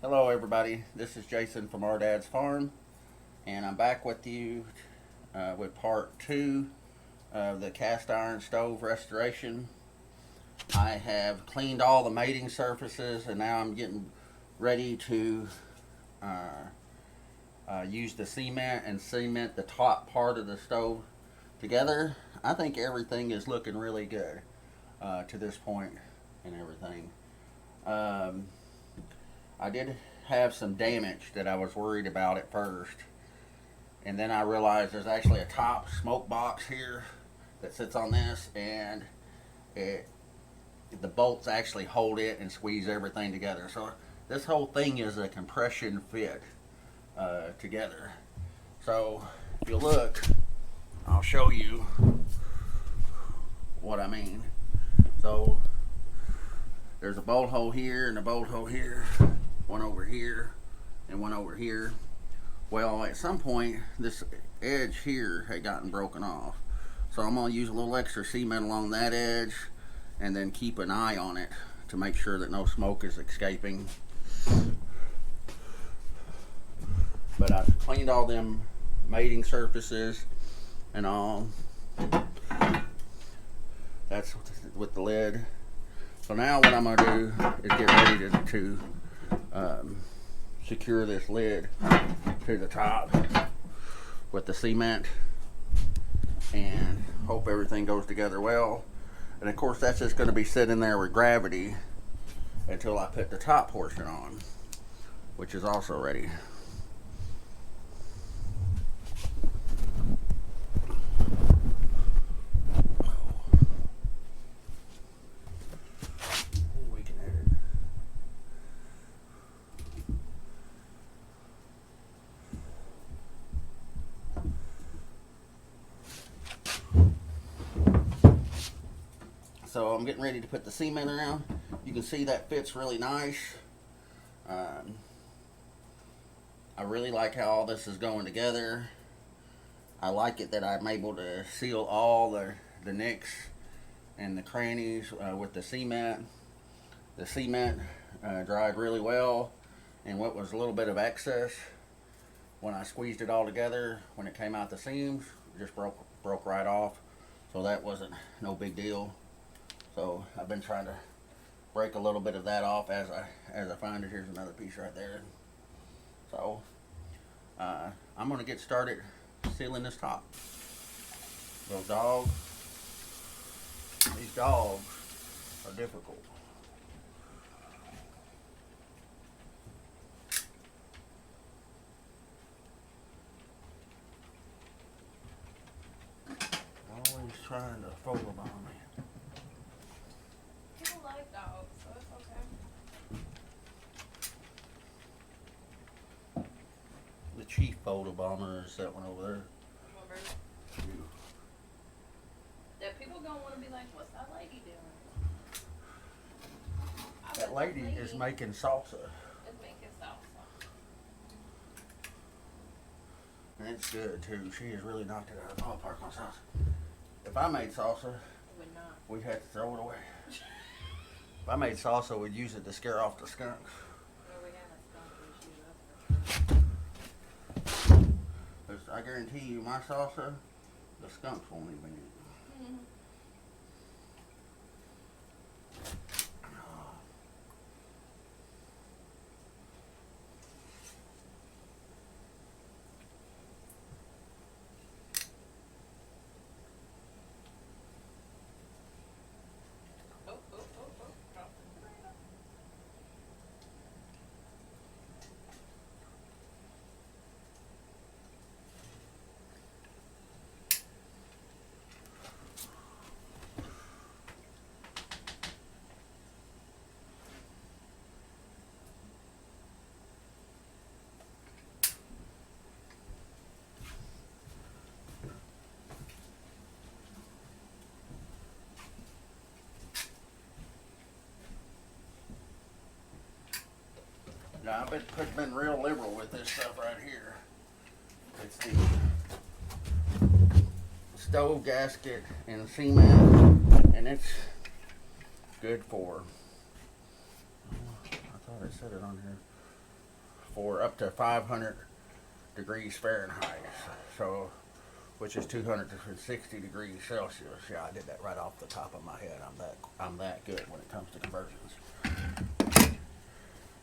Hello everybody, this is Jason from Our Dad's Farm, and I'm back with you with part 2 of the cast iron stove restoration. I have cleaned all the mating surfaces, and now I'm getting ready to use the cement and cement the top part of the stove together. I think everything is looking really good to this point and everything. I did have some damage that I was worried about at first, and then I realized there's actually a top smoke box here that sits on this, and the bolts actually hold it and squeeze everything together. So this whole thing is a compression fit together. So if you look, I'll show you what I mean. So there's a bolt hole here and a bolt hole here, one over here and one over here. Well, at some point this edge here had gotten broken off, so I'm going to use a little extra cement along that edge and then keep an eye on it to make sure that no smoke is escaping. But I've cleaned all them mating surfaces and all. That's with the lid. So now what I'm going to do is get ready to secure this lid to the top with the cement and hope everything goes together well. And of course that's just going to be sitting there with gravity until I put the top portion on, which is also ready. So I'm getting ready to put the cement around. You can see that fits really nice. I really like how all this is going together. I like it that I'm able to seal all the nicks and the crannies with the cement. The cement dried really well, and what was a little bit of excess, when I squeezed it all together, when it came out the seams, it just broke right off. So that wasn't no big deal. So I've been trying to break a little bit of that off as I find it. Here's another piece right there. So I'm going to get started sealing this top. These dogs are difficult. Always trying to fold them on me. Like dogs, so it's okay. The chief photo bomber is that one over there. That people gonna want to be like, what's that lady doing? That lady is making salsa. Is making salsa. And it's good too. She has really knocked it out of the ballpark on salsa. If I made salsa, Would not. we'd have to throw it away. If I made salsa, we'd use it to scare off the skunks. Well, we have a skunk issue, that's for sure. 'Cause I guarantee you, my salsa, the skunks won't even eat it. Mm-hmm. Oh, oh, oh, oh. Drop the tomato. Now, I've been real liberal with this stuff right here. It's the stove gasket and cement, and it's good for, I thought I said it on here. for up to 500 degrees Fahrenheit. So, which is 260 degrees Celsius. Yeah, I did that right off the top of my head. I'm that good when it comes to conversions.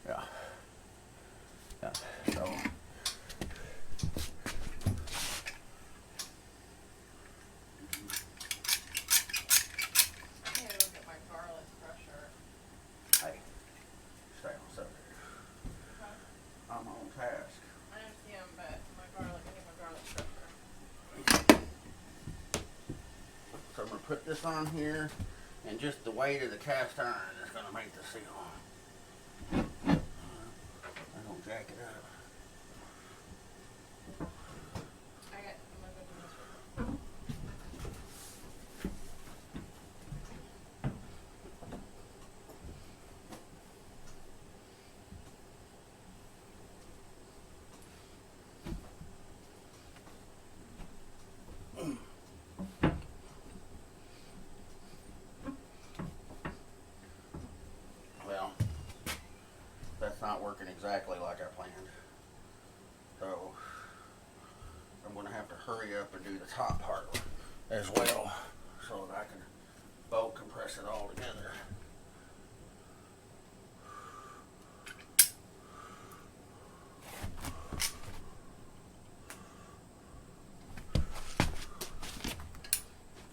Yeah. Yeah. So. I need to look at my garlic crusher. Hey, stay on subject. Huh? I'm on task. I didn't see him, but I need my garlic crusher. So I'm gonna put this on here, and just the weight of the cast iron is gonna make the seal. I don't jack it up. I'm gonna go do this real quick. Well, that's not working exactly like I planned. So I'm gonna have to hurry up and do the top part as well, so that I can bolt compress it all together.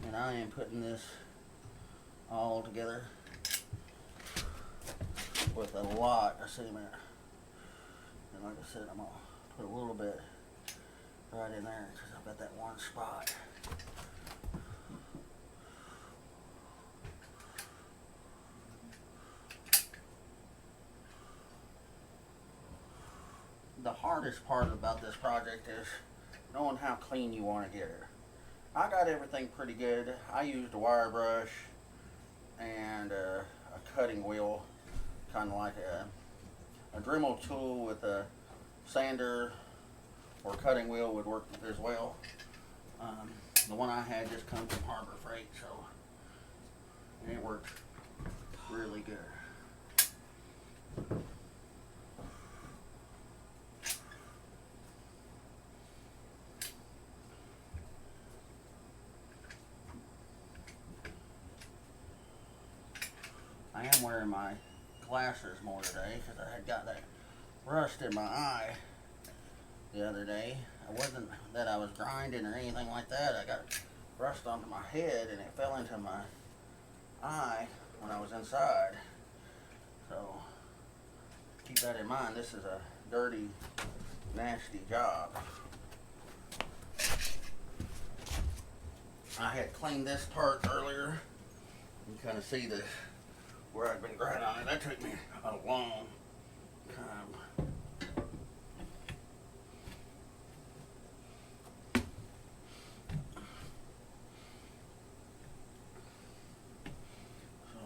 And I am putting this all together with a lot of cement. And like I said, I'm gonna put a little bit right in there because I've got that one spot. The hardest part about this project is knowing how clean you want to get it. I got everything pretty good. I used a wire brush and a cutting wheel, kind of like a Dremel tool with a sander or cutting wheel would work as well. The one I had just comes from Harbor Freight, so it worked really good. I am wearing my glasses more today because I had got that rust in my eye the other day. It wasn't that I was grinding or anything like that. I got rust onto my head and it fell into my eye when I was inside. So keep that in mind. This is a dirty, nasty job. I had cleaned this part earlier. You can kind of see the where I'd been grinding on it. That took me a long time. So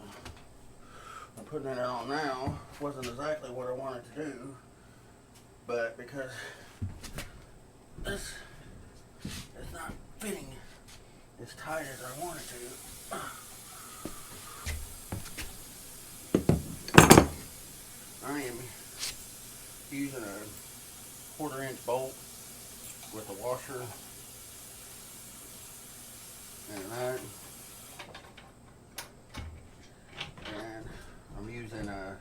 I'm putting it on now. Wasn't exactly what I wanted to do, but because this is not fitting as tight as I wanted to. I am using a 1/4 inch bolt with a washer and that, and I'm using a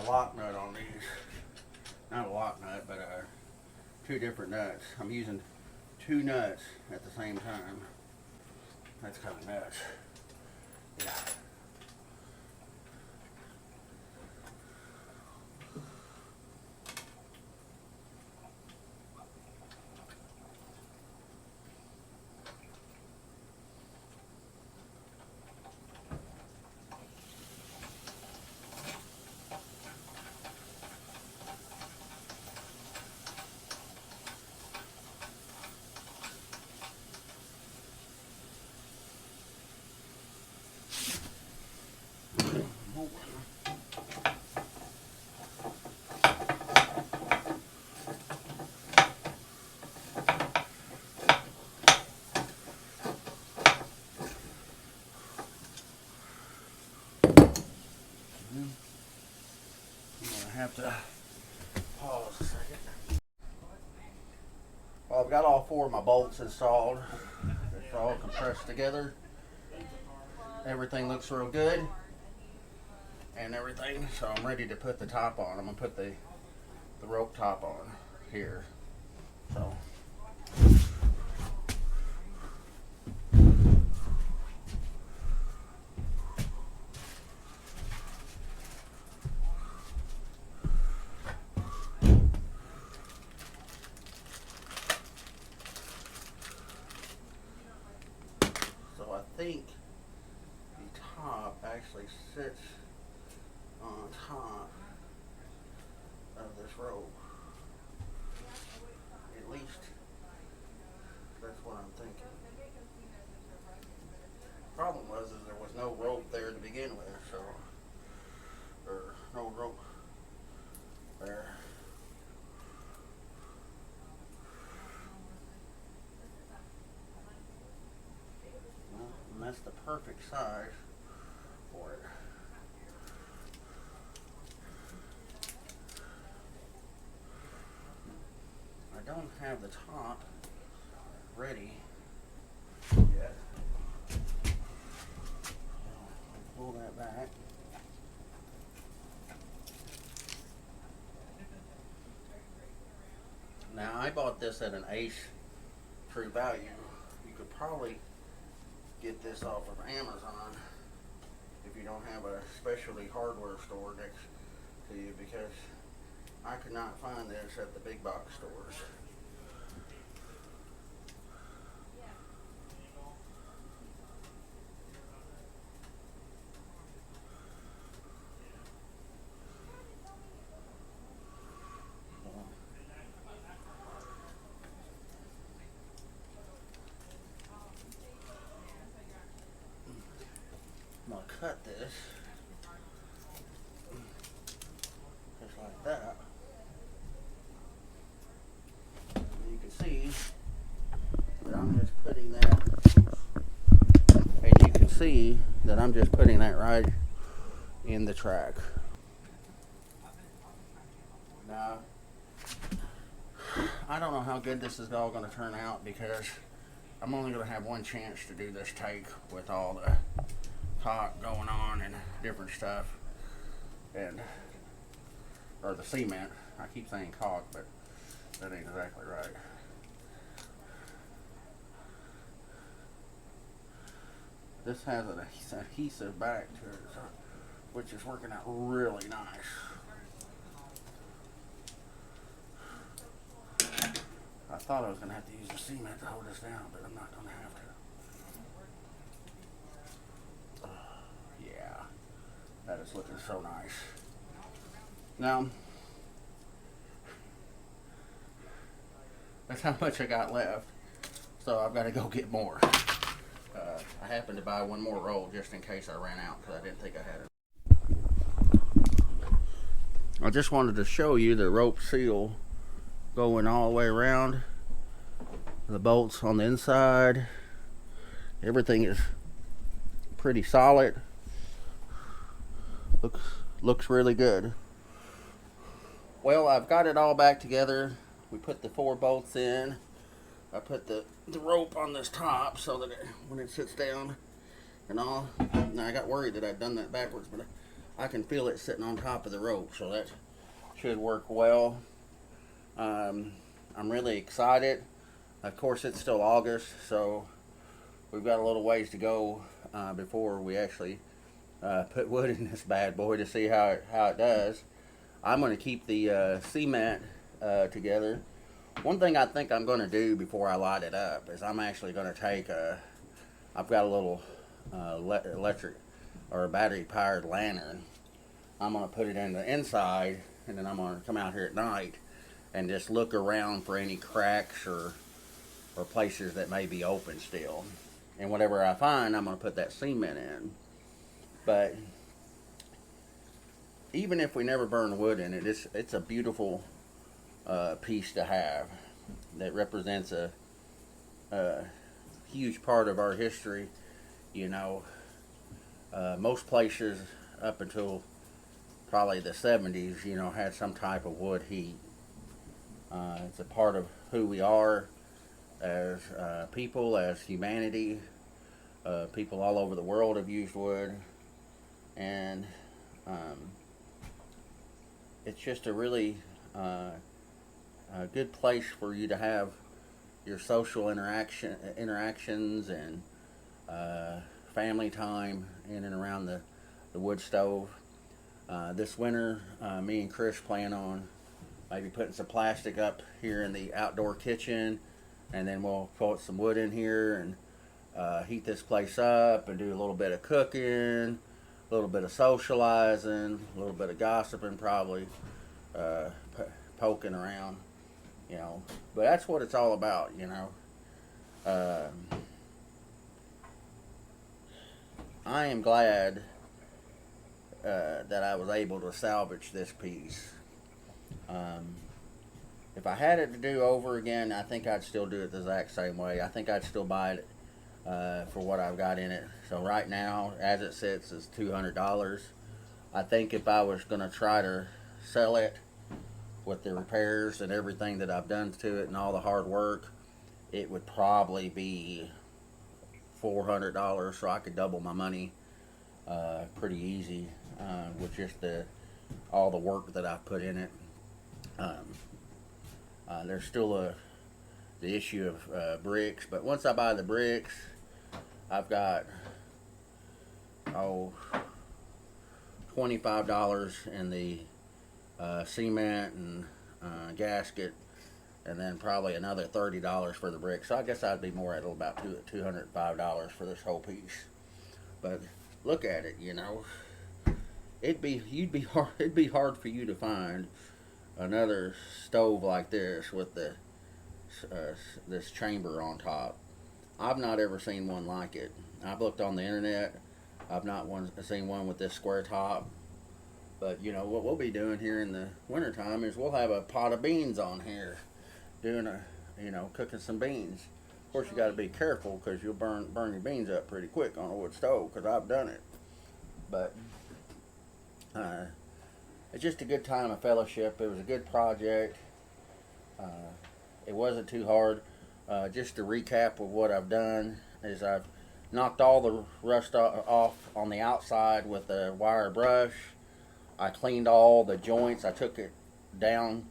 lock nut on these. Not a lock nut, but 2 different nuts. I'm using 2 nuts at the same time. That's kind of nuts. Yeah. I'm gonna have to pause a second. Well, I've got all 4 of my bolts installed. It's all compressed together. Everything looks real good and everything, so I'm ready to put the top on. I'm gonna put the rope top on here. So I think the top actually sits on top of this rope. At least that's what I'm thinking. Problem was is there was no rope there to begin with, so or no rope there. Well, and that's the perfect size for it. I don't have the top ready yet. Pull that back. Now I bought this at an Ace True Value. You could probably get this off of Amazon if you don't have a specialty hardware store next to you, because I could not find this at the big box stores. I'm gonna cut this just like that. And you can see that I'm just putting that, and you can see that I'm just putting that right in the track. Now, I don't know how good this is all going to turn out, because I'm only going to have one chance to do this take with all the caulk going on and different stuff, and or the cement. I keep saying caulk, but that ain't exactly right. This has an adhesive back to it, which is working out really nice. I thought I was going to have to use the cement to hold this down, but I'm not going to have to. Yeah, that is looking so nice. Now, that's how much I got left, so I've got to go get more. I happened to buy one more roll just in case I ran out, because I didn't think I had it. I just wanted to show you the rope seal going all the way around. The bolts on the inside, everything is pretty solid. Looks really good. Well, I've got it all back together. We put the 4 bolts in. I put the rope on this top so that when it sits down and all. Now I got worried that I'd done that backwards, but I can feel it sitting on top of the rope, so that should work well. I'm really excited. Of course, it's still August, so we've got a little ways to go before we actually put wood in this bad boy to see how it does. I'm going to keep the cement together. One thing I think I'm going to do before I light it up is I'm actually going to take I've got a little electric or battery powered lantern. I'm going to put it in the inside, and then I'm going to come out here at night and just look around for any cracks or places that may be open still. And whatever I find, I'm going to put that cement in. But even if we never burn wood in it, it's a beautiful piece to have that represents a huge part of our history. You know, most places up until probably the 70s, you know, had some type of wood heat. It's a part of who we are as people, as humanity. People all over the world have used wood, and it's just a really a good place for you to have your social interactions and family time in and around the wood stove. This winter, me and Chris plan on maybe putting some plastic up here in the outdoor kitchen, and then we'll put some wood in here and heat this place up and do a little bit of cooking, a little bit of socializing, a little bit of gossiping, probably poking around, you know. But that's what it's all about, you know. I am glad that I was able to salvage this piece. If I had it to do over again, I think I'd still do it the exact same way. I think I'd still buy it for what I've got in it. So right now, as it sits, is $200. I think if I was going to try to sell it with the repairs and everything that I've done to it and all the hard work, it would probably be $400, so I could double my money pretty easy with just all the work that I've put in it. There's still the issue of bricks, but once I buy the bricks, I've got $25 in the cement and gasket, and then probably another $30 for the bricks. So I guess I'd be more at about $205 for this whole piece. But look at it, you know. It'd be hard for you to find another stove like this with this chamber on top. I've not ever seen one like it. I've looked on the internet. I've not seen one with this square top. But you know what we'll be doing here in the wintertime is we'll have a pot of beans on here, doing cooking some beans. Of course, you got to be careful because you'll burn your beans up pretty quick on a wood stove, because I've done it. But it's just a good time of fellowship. It was a good project. It wasn't too hard. Just to recap of what I've done is I've knocked all the rust off on the outside with a wire brush. I cleaned all the joints. I took it down,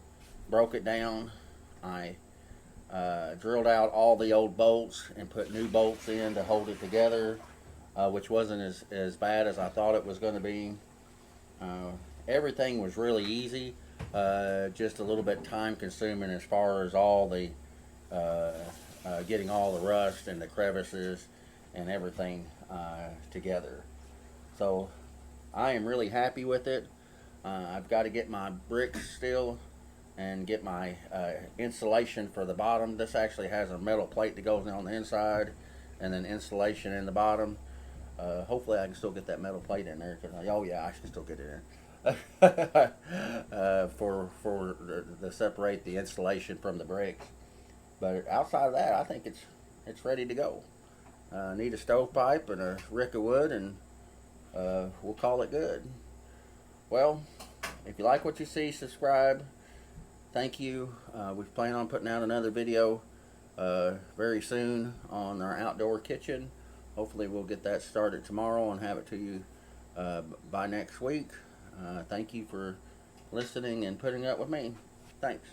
broke it down. I drilled out all the old bolts and put new bolts in to hold it together, which wasn't as bad as I thought it was going to be. Everything was really easy, just a little bit time consuming as far as all the getting all the rust and the crevices and everything together. So I am really happy with it. I've got to get my bricks still and get my insulation for the bottom. This actually has a metal plate that goes on the inside and then insulation in the bottom. Hopefully I can still get that metal plate in there. Oh yeah, I can still get it in. For to separate the insulation from the bricks. But outside of that, I think it's ready to go. Need a stovepipe and a rick of wood, and we'll call it good. Well, if you like what you see, subscribe. Thank you. We plan on putting out another video very soon on our outdoor kitchen. Hopefully we'll get that started tomorrow and have it to you by next week. Thank you for listening and putting up with me. Thanks.